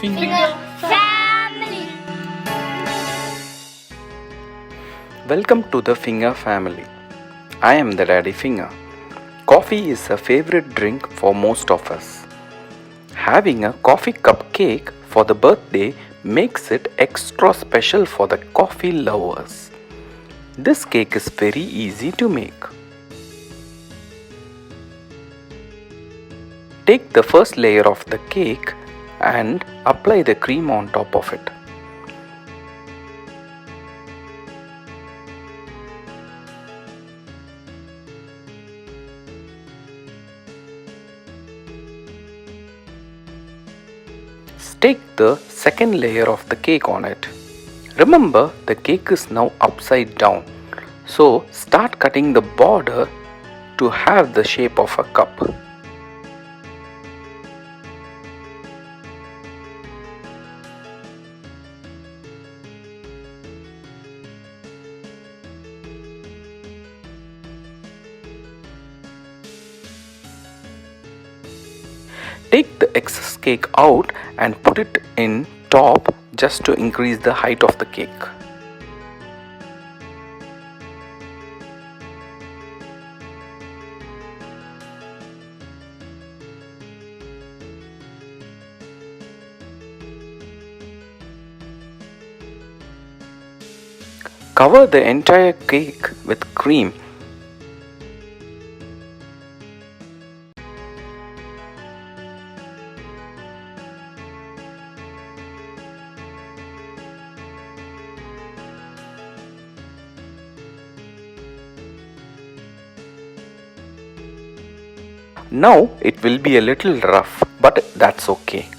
Finger family. Welcome to the Finger family. I am the Daddy Finger. Coffee is a favorite drink for most of us. Having a coffee cupcake for the birthday makes it extra special for the coffee lovers. This cake is very easy to make. Take the first layer of the cake and apply the cream on top of it. Stake the second layer of the cake on it. Remember, the cake is now upside down, so start cutting the border to have the shape of a cup. Take the excess cake out and put it in top just to increase the height of the cake. Cover the entire cake with cream. Now it will be a little rough, but that's okay.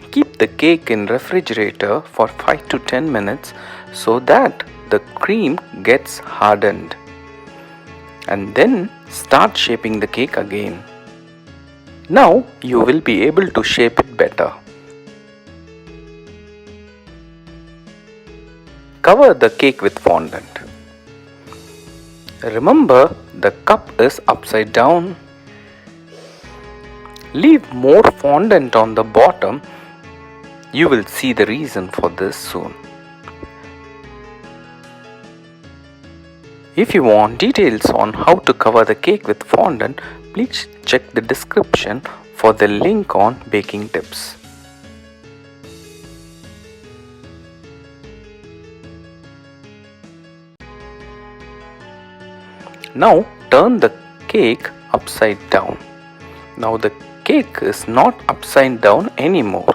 Keep the cake in refrigerator for 5 to 10 minutes so that the cream gets hardened. And then start shaping the cake again. Now you will be able to shape it better. Cover the cake with fondant. Remember, the cup is upside down. Leave more fondant on the bottom. You will see the reason for this soon. If you want details on how to cover the cake with fondant, please check the description for the link on baking tips. Now turn the cake upside down. Now the cake is not upside down anymore.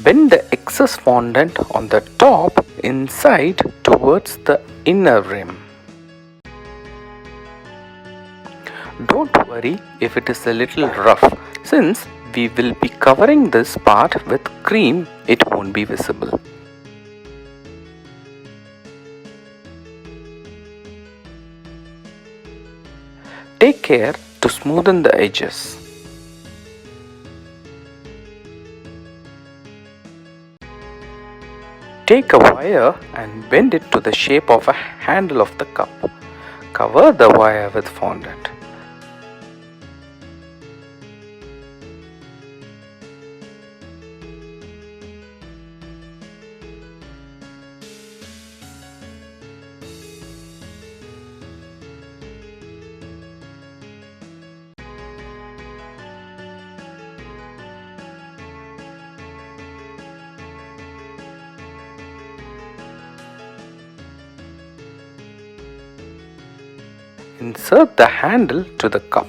Bend the excess fondant on the top inside towards the inner rim. Don't worry if it is a little rough. Since we will be covering this part with cream, it won't be visible. Take care to smoothen the edges. Take a wire and bend it to the shape of a handle of the cup. Cover the wire with fondant. Insert the handle to the cup.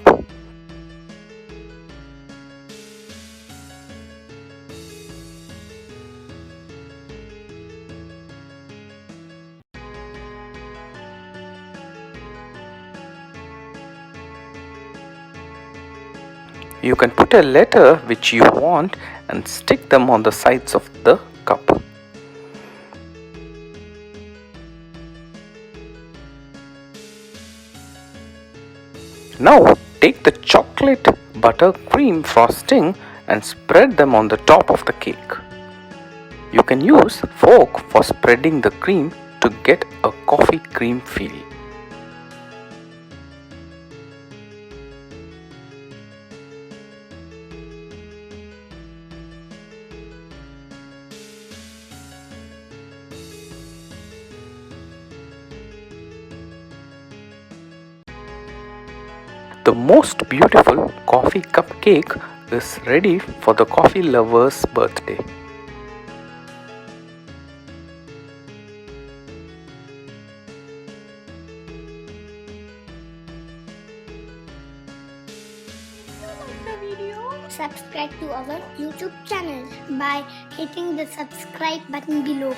You can put a letter which you want and stick them on the sides of the cup. Now take the chocolate buttercream frosting and spread them on the top of the cake. You can use fork for spreading the cream to get a coffee cream feel. The most beautiful coffee cupcake is ready for the coffee lover's birthday. Subscribe to our YouTube channel by hitting the subscribe button below.